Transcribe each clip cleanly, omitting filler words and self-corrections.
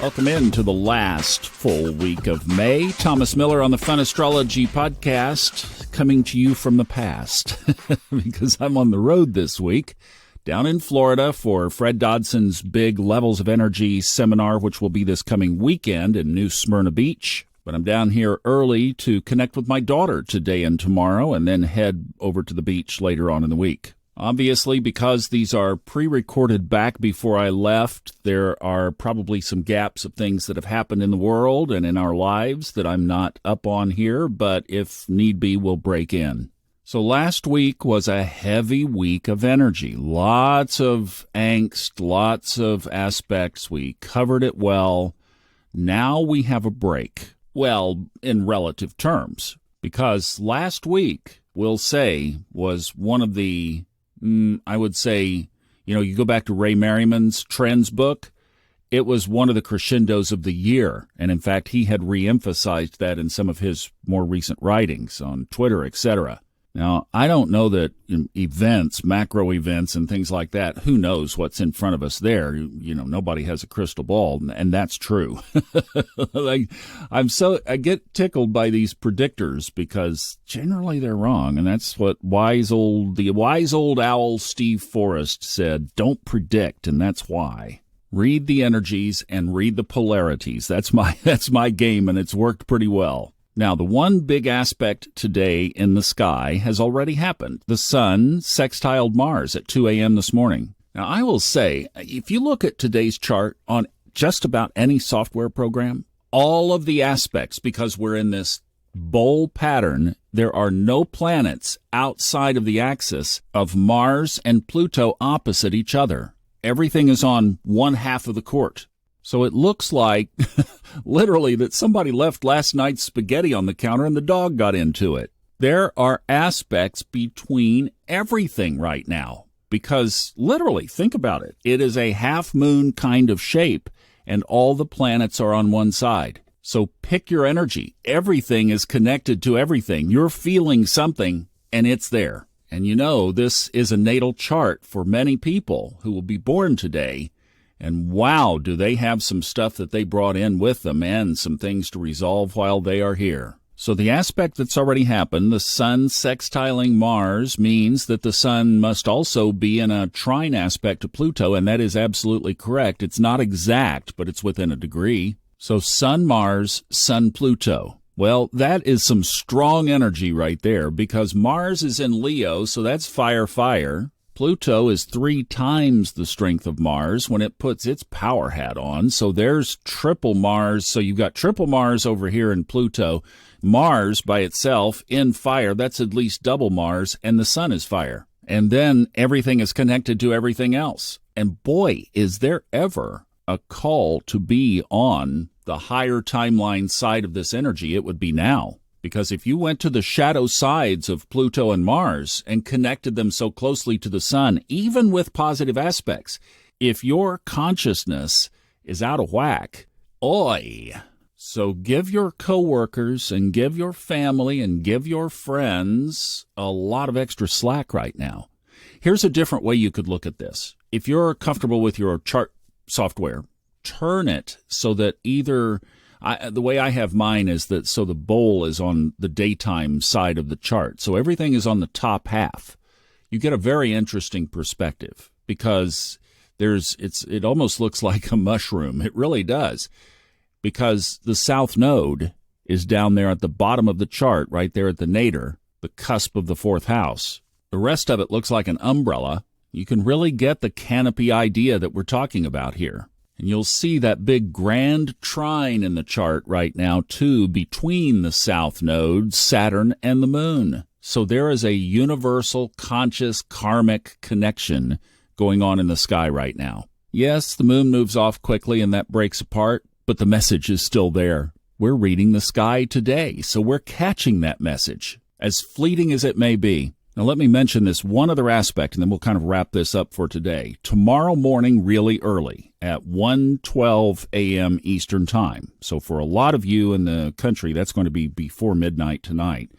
Welcome into the last full week of May. Thomas Miller on the Fun Astrology podcast, coming to you from the past because I'm on the road this week down in Florida for Fred Dodson's big Levels of Energy seminar, which will be this coming weekend in New Smyrna Beach. But I'm down here early to connect with my daughter today and tomorrow and then head over to the beach later on in the week. Obviously, because these are pre-recorded back before I left, there are probably some gaps of things that have happened in the world and in our lives that I'm not up on here, but if need be, we'll break in. So last week was a heavy week of energy. Lots of angst, lots of aspects. We covered it well. Now we have a break. Well, in relative terms, because last week, we'll say, was one of the I would say, you go back to Ray Merriman's Trends book, it was one of the crescendos of the year. And in fact, he had reemphasized that in some of his more recent writings on Twitter, etc. Now, I don't know that events, macro events and things like that, who knows what's in front of us there? Nobody has a crystal ball, and that's true. I get tickled by these predictors because generally they're wrong, and that's what the wise old owl Steve Forrest said, don't predict, and that's why. Read the energies and read the polarities. That's my game, and it's worked pretty well. Now, the one big aspect today in the sky has already happened. The sun sextiled Mars at 2 a.m. this morning. Now, I will say, if you look at today's chart on just about any software program, all of the aspects, because we're in this bowl pattern, there are no planets outside of the axis of Mars and Pluto opposite each other. Everything is on one half of the court. So it looks like, literally, that somebody left last night's spaghetti on the counter and the dog got into it. There are aspects between everything right now because, literally, think about it. It is a half-moon kind of shape, and all the planets are on one side. So pick your energy. Everything is connected to everything. You're feeling something, and it's there. And this is a natal chart for many people who will be born today. And wow, do they have some stuff that they brought in with them and some things to resolve while they are here. So the aspect that's already happened, the sun sextiling Mars, means that the sun must also be in a trine aspect to Pluto, and that is absolutely correct. It's not exact, but it's within a degree. So sun Mars, sun Pluto. Well, that is some strong energy right there because Mars is in Leo, so that's fire, fire. Pluto is 3 times the strength of Mars when it puts its power hat on. So there's triple Mars. So you've got triple Mars over here in Pluto. Mars by itself in fire, that's at least double Mars, and the sun is fire. And then everything is connected to everything else. And boy, is there ever a call to be on the higher timeline side of this energy, it would be now. Because if you went to the shadow sides of Pluto and Mars and connected them so closely to the sun, even with positive aspects, if your consciousness is out of whack, oi! So give your coworkers and give your family and give your friends a lot of extra slack right now. Here's a different way you could look at this. If you're comfortable with your chart software, turn it so that either... the way I have mine is that so the bowl is on the daytime side of the chart. So everything is on the top half. You get a very interesting perspective because it almost looks like a mushroom. It really does. Because the south node is down there at the bottom of the chart, right there at the nadir, the cusp of the 4th house. The rest of it looks like an umbrella. You can really get the canopy idea that we're talking about here. And you'll see that big grand trine in the chart right now, too, between the south node, Saturn, and the moon. So there is a universal, conscious, karmic connection going on in the sky right now. Yes, the moon moves off quickly and that breaks apart, but the message is still there. We're reading the sky today, so we're catching that message, as fleeting as it may be. Now, let me mention this one other aspect, and then we'll kind of wrap this up for today. Tomorrow morning, really early, at 1:12 a.m. Eastern Time. So for a lot of you in the country, that's going to be before midnight tonight.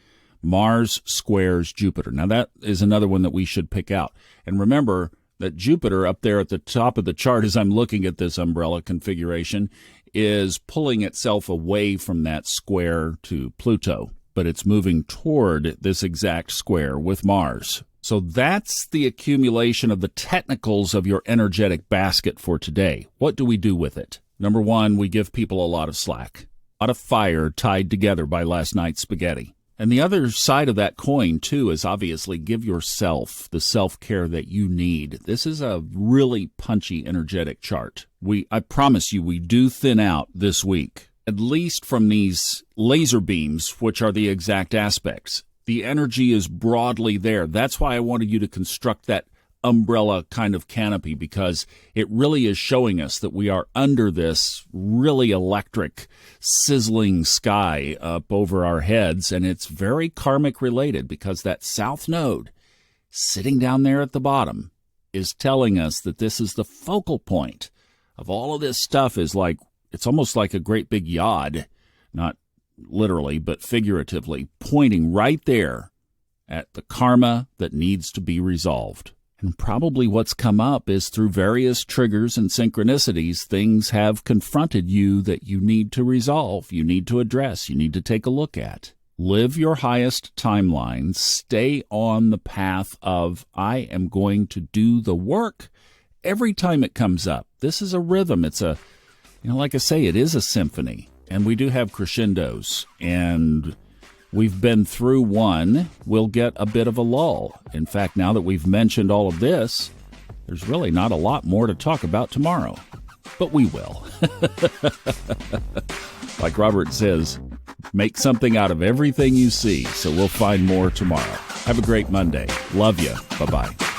Mars squares Jupiter. Now, that is another one that we should pick out. And remember that Jupiter up there at the top of the chart as I'm looking at this umbrella configuration is pulling itself away from that square to Pluto, but it's moving toward this exact square with Mars. So that's the accumulation of the technicals of your energetic basket for today. What do we do with it? Number one, we give people a lot of slack, a lot of fire tied together by last night's spaghetti. And the other side of that coin, too, is obviously give yourself the self-care that you need. This is a really punchy, energetic chart. I promise you, we do thin out this week, at least from these laser beams, which are the exact aspects. The energy is broadly there. That's why I wanted you to construct that umbrella kind of canopy, because it really is showing us that we are under this really electric, sizzling sky up over our heads, and it's very karmic related, because that south node sitting down there at the bottom is telling us that this is the focal point of all of this stuff. Is like, it's almost like a great big yod, not literally but figuratively, pointing right there at the karma that needs to be resolved. And probably what's come up is through various triggers and synchronicities, things have confronted you that you need to resolve, you need to address, you need to take a look at. Live your highest timeline. Stay on the path of, I am going to do the work every time it comes up. This is a rhythm. It's a, like I say, it is a symphony. And we do have crescendos. And we've been through one, we'll get a bit of a lull. In fact, now that we've mentioned all of this, there's really not a lot more to talk about tomorrow. But we will. Like Robert says, make something out of everything you see. So we'll find more tomorrow. Have a great Monday. Love you. Bye-bye.